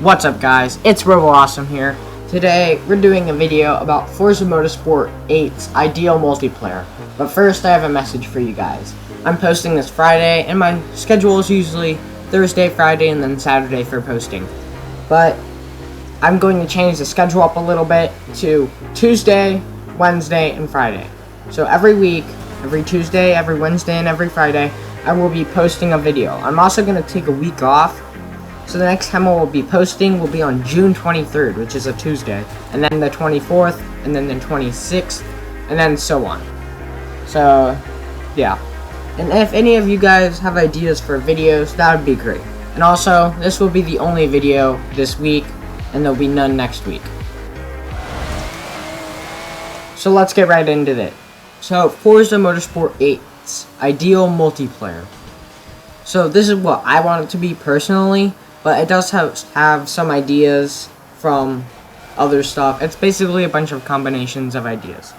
What's up, guys? It's Robo Awesome here. Today we're doing a video about Forza Motorsport 8's Ideal multiplayer. But first I have a message for you guys. I'm posting this Friday and my schedule is usually Thursday, Friday, and then Saturday for posting. But I'm going to change the schedule up a little bit to Tuesday, Wednesday, and Friday. So every week, every Tuesday, every Wednesday, and every Friday, I will be posting a video. I'm also going to take a week off. So the next time I will be posting will be on June 23rd, which is a Tuesday, and then the 24th, and then the 26th, and then so on. So, yeah. And if any of you guys have ideas for videos, that would be great. And also, this will be the only video this week, and there'll be none next week. So let's get right into it. So, Forza Motorsport 8's Ideal multiplayer. So this is what I want it to be personally, but it does have some ideas from other stuff. It's basically a bunch of combinations of ideas.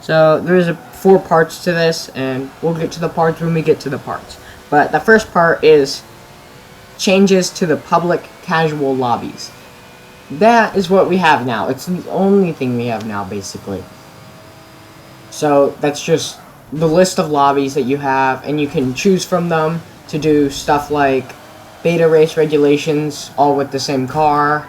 So there's 4 parts to this, and we'll get to the parts when we get to the parts. But the first part is changes to the public casual lobbies. That is what we have now. It's the only thing we have now, basically. So that's just the list of lobbies that you have, and you can choose from them to do stuff like beta race regulations, all with the same car,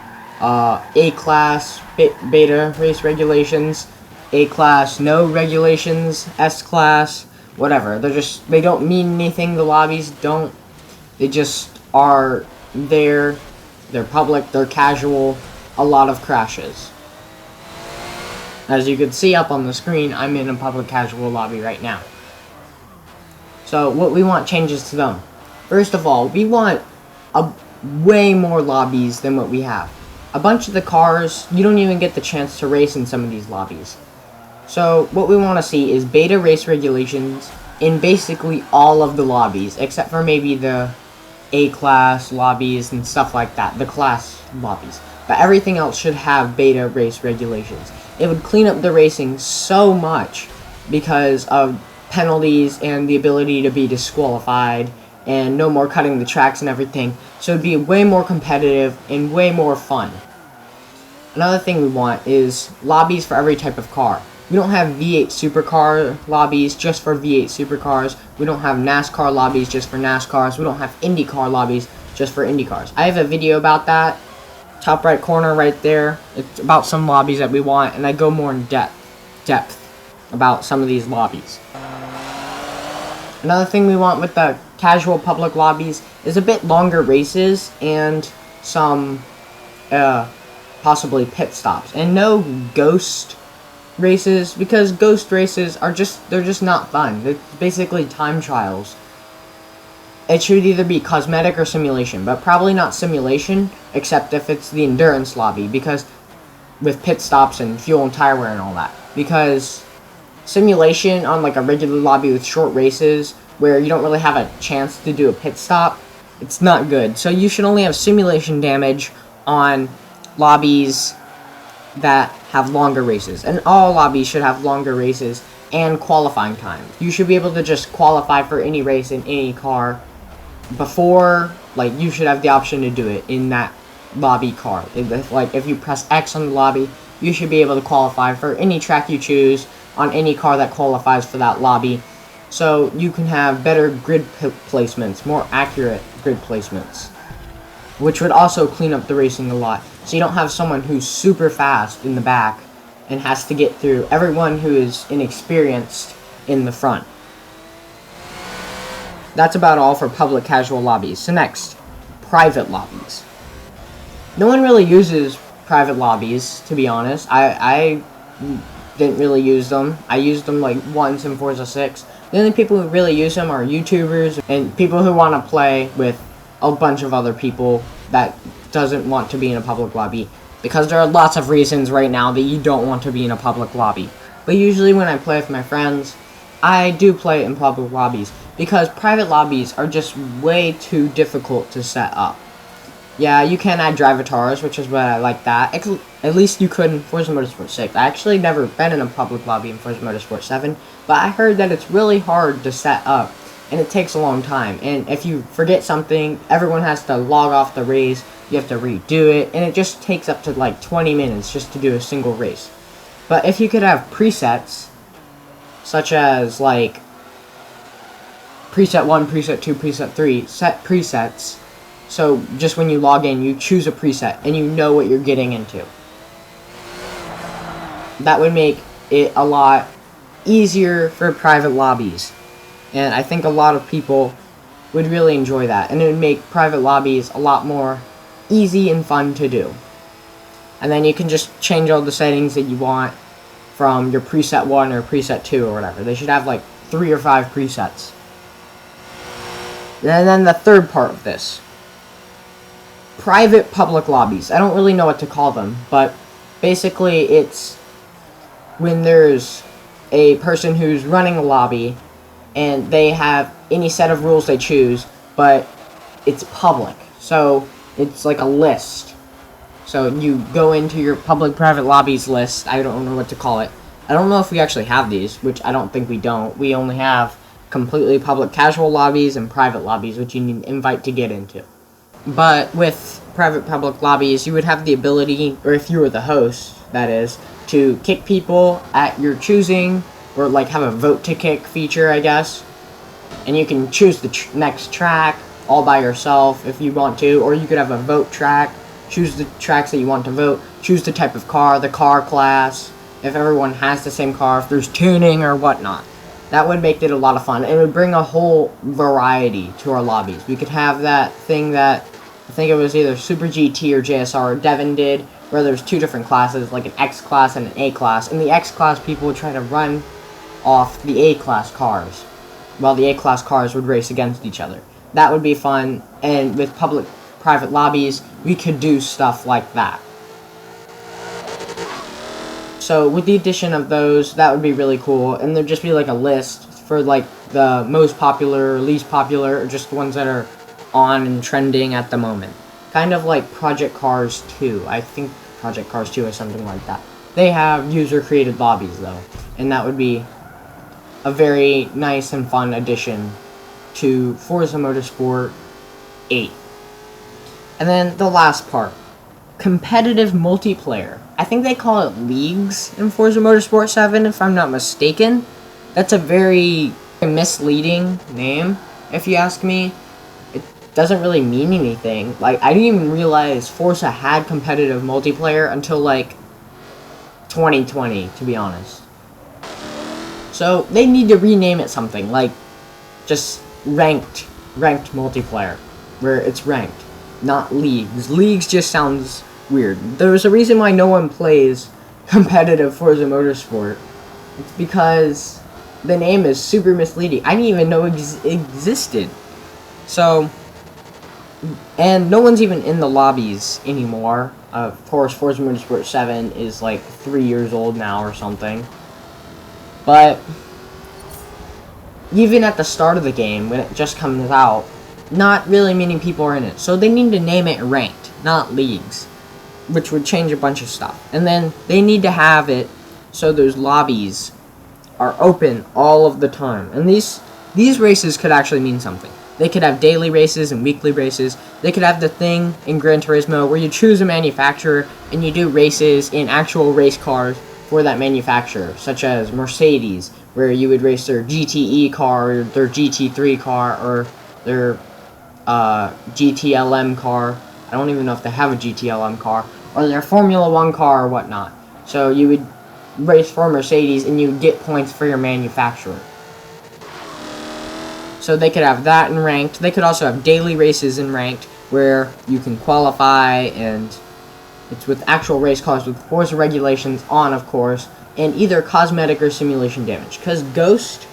A-class beta race regulations, A-class no regulations, S-class, whatever. They don't mean anything, the lobbies don't. They just are there, they're public, they're casual, a lot of crashes. As you can see up on the screen, I'm in a public casual lobby right now. So what we want changes to them. First of all, we want way more lobbies than what we have. A bunch of the cars, you don't even get the chance to race in some of these lobbies. So what we want to see is beta race regulations in basically all of the lobbies, except for maybe the A-class lobbies and stuff like that, the class lobbies. But everything else should have beta race regulations. It would clean up the racing so much because of penalties and the ability to be disqualified and no more cutting the tracks and everything. So it'd be way more competitive and way more fun. Another thing we want is lobbies for every type of car. We don't have V8 supercar lobbies just for V8 supercars. We don't have NASCAR lobbies just for NASCARs. We don't have IndyCar lobbies just for IndyCars. I have a video about that. Top right corner right there. It's about some lobbies that we want, and I go more in depth about some of these lobbies. Another thing we want with the casual public lobbies is a bit longer races and some possibly pit stops, and no ghost races, because ghost races are they're just not fun. They're basically time trials. It should either be cosmetic or simulation, but probably not simulation, except if it's the endurance lobby, because with pit stops and fuel and tire wear and all that. Because simulation on like a regular lobby with short races, where you don't really have a chance to do a pit stop, it's not good. So you should only have simulation damage on lobbies that have longer races. And all lobbies should have longer races and qualifying time. You should be able to just qualify for any race in any car before, like, you should have the option to do it in that lobby car. If you press X on the lobby, you should be able to qualify for any track you choose on any car that qualifies for that lobby. So you can have better grid placements, more accurate grid placements, which would also clean up the racing a lot. So you don't have someone who's super fast in the back and has to get through everyone who is inexperienced in the front. That's about all for public casual lobbies. So next, private lobbies. No one really uses private lobbies, to be honest. I didn't really use them. I used them like once in Forza 6. The only people who really use them are YouTubers and people who want to play with a bunch of other people that doesn't want to be in a public lobby. Because there are lots of reasons right now that you don't want to be in a public lobby. But usually when I play with my friends, I do play in public lobbies, because private lobbies are just way too difficult to set up. Yeah, you can add drivatars, which is what I like that. At least you could in Forza Motorsport 6. I actually never been in a public lobby in Forza Motorsport 7, but I heard that it's really hard to set up and it takes a long time. And if you forget something, everyone has to log off the race. You have to redo it, and it just takes up to like 20 minutes just to do a single race. But if you could have presets, such as like preset 1, preset 2, preset 3, set presets, so just when you log in, you choose a preset and you know what you're getting into. That would make it a lot easier for private lobbies. And I think a lot of people would really enjoy that. And it would make private lobbies a lot more easy and fun to do. And then you can just change all the settings that you want from your preset 1 or preset 2 or whatever. They should have like 3 or 5 presets. And then the third part of this. Private public lobbies. I don't really know what to call them, but basically it's when there's a person who's running a lobby and they have any set of rules they choose, but it's public. So it's like a list. So you go into your public-private lobbies list. I don't know what to call it. I don't know if we actually have these, which I don't think we don't. We only have completely public casual lobbies and private lobbies, which you need an invite to get into. But with private public lobbies, you would have the ability, or if you were the host, that is, to kick people at your choosing, or like have a vote to kick feature, I guess. And you can choose the next track all by yourself if you want to, or you could have a vote track, choose the tracks that you want to vote, choose the type of car, the car class, if everyone has the same car, if there's tuning or whatnot. That would make it a lot of fun. It would bring a whole variety to our lobbies. We could have that thing that, I think it was either Super GT or JSR or Devin did, where there's 2 different classes, like an X class and an A class. In the X class, people would try to run off the A class cars, while the A class cars would race against each other. That would be fun, and with public-private lobbies, we could do stuff like that. So with the addition of those, that would be really cool, and there'd just be like a list for like the most popular, least popular, or just the ones that are on and trending at the moment. Kind of like Project Cars 2. I think Project Cars 2 is something like that. They have user-created lobbies though, and that would be a very nice and fun addition to Forza Motorsport 8. And then the last part, competitive multiplayer. I think they call it leagues in Forza Motorsport 7, if I'm not mistaken. That's a very misleading name, if you ask me. It doesn't really mean anything. Like, I didn't even realize Forza had competitive multiplayer until, like, 2020, to be honest. So, they need to rename it something, like, just ranked multiplayer, where it's ranked, not leagues. Leagues just sounds weird. There's a reason why no one plays competitive Forza Motorsport. It's because the name is super misleading. I didn't even know it existed. So, and no one's even in the lobbies anymore. Of course, Forza Motorsport 7 is like 3 years old now or something. But even at the start of the game, when it just comes out, not really many people are in it. So they need to name it ranked, not leagues, which would change a bunch of stuff. And then they need to have it so those lobbies are open all of the time. And these races could actually mean something. They could have daily races and weekly races. They could have the thing in Gran Turismo where you choose a manufacturer and you do races in actual race cars for that manufacturer, such as Mercedes, where you would race their GTE car, or their GT3 car, or their GTLM car. I don't even know if they have a GTLM car, or their Formula 1 car or whatnot. So you would race for Mercedes and you would get points for your manufacturer. So they could have that in ranked. They could also have daily races in ranked, where you can qualify, and it's with actual race cars with Forza regulations on, of course, and either cosmetic or simulation damage. Because Ghost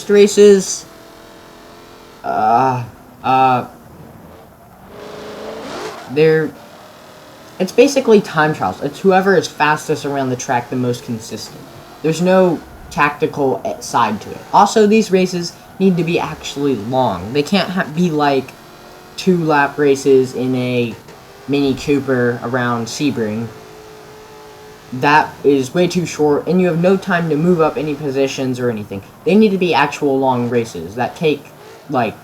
races, it's basically time trials. It's whoever is fastest around the track the most consistent. There's no tactical side to it. Also, these races need to be actually long. They can't be like 2-lap races in a Mini Cooper around Sebring. that is way too short, and you have no time to move up any positions or anything. They need to be actual long races that take like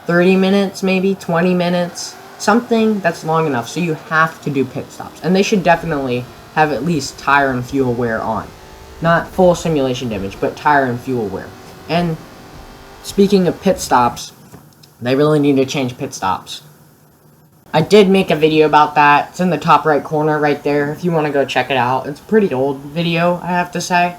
30 minutes, maybe 20 minutes, something that's long enough so you have to do pit stops. And they should definitely have at least tire and fuel wear on. Not full simulation damage, but tire and fuel wear. And speaking of pit stops, they really need to change pit stops. I did make a video about that. It's in the top right corner right there if you want to go check it out. It's a pretty old video, I have to say.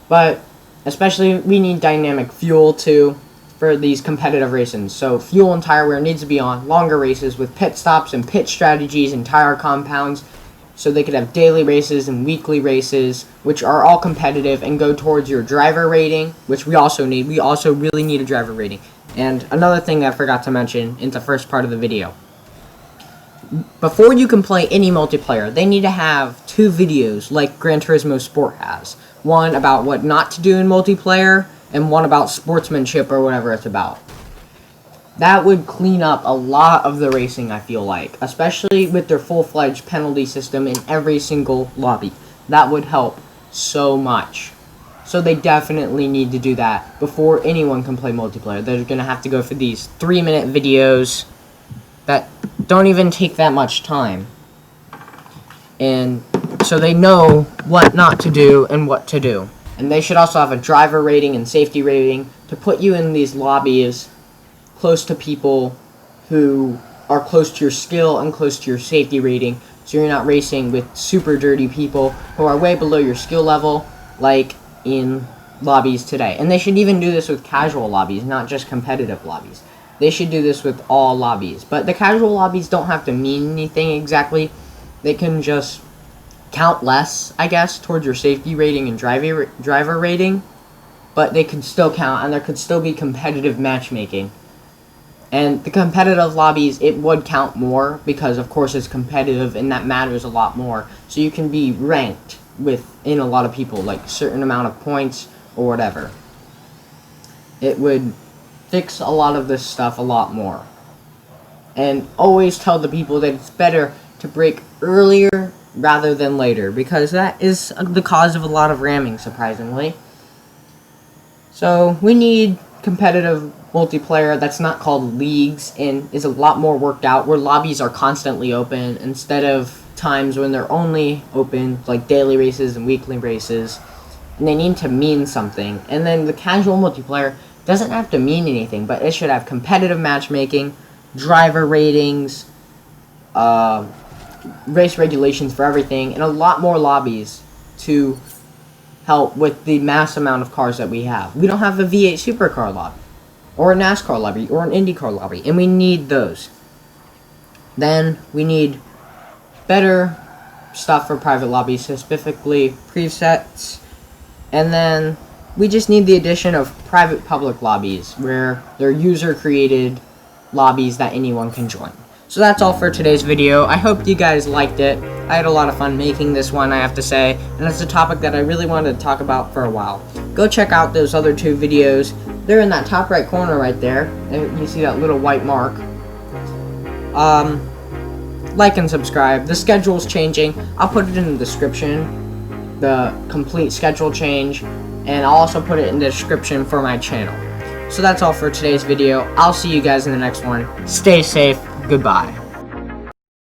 But especially we need dynamic fuel too for these competitive races. So fuel and tire wear needs to be on longer races with pit stops and pit strategies and tire compounds. So they could have daily races and weekly races, which are all competitive and go towards your driver rating, which we also need. We also really need a driver rating. And another thing I forgot to mention in the first part of the video. Before you can play any multiplayer, they need to have 2 videos like Gran Turismo Sport has. One about what not to do in multiplayer, and one about sportsmanship or whatever it's about. That would clean up a lot of the racing, I feel like. Especially with their full-fledged penalty system in every single lobby. That would help so much. So they definitely need to do that before anyone can play multiplayer. They're going to have to go for these 3-minute videos that don't even take that much time. And so they know what not to do and what to do. And they should also have a driver rating and safety rating to put you in these lobbies close to people who are close to your skill and close to your safety rating, so you're not racing with super dirty people who are way below your skill level, like in lobbies today. And they should even do this with casual lobbies, not just competitive lobbies. They should do this with all lobbies. But the casual lobbies don't have to mean anything exactly. They can just count less, I guess, towards your safety rating and driver rating. But they could still count, and there could still be competitive matchmaking. And the competitive lobbies, it would count more, because of course it's competitive, and that matters a lot more. So you can be ranked within a lot of people, like a certain amount of points or whatever. It would fix a lot of this stuff a lot more. And always tell the people that it's better to brake earlier rather than later, because that is the cause of a lot of ramming, surprisingly. So we need competitive multiplayer that's not called leagues and is a lot more worked out, where lobbies are constantly open instead of times when they're only open, like daily races and weekly races, and they need to mean something. And then the casual multiplayer doesn't have to mean anything, but it should have competitive matchmaking, driver ratings, race regulations for everything, and a lot more lobbies to help with the mass amount of cars that we have. We don't have a V8 supercar lobby, or a NASCAR lobby, or an IndyCar lobby, and we need those. Then we need better stuff for private lobbies, specifically presets, and then we just need the addition of private public lobbies, where they're user-created lobbies that anyone can join. So that's all for today's video. I hope you guys liked it. I had a lot of fun making this one, I have to say, and it's a topic that I really wanted to talk about for a while. Go check out those other 2 videos. They're in that top right corner right there. You see that little white mark. Like and subscribe. The schedule's changing. I'll put it in the description, the complete schedule change, and I'll also put it in the description for my channel. So that's all for today's video. I'll see you guys in the next one. Stay safe. Goodbye.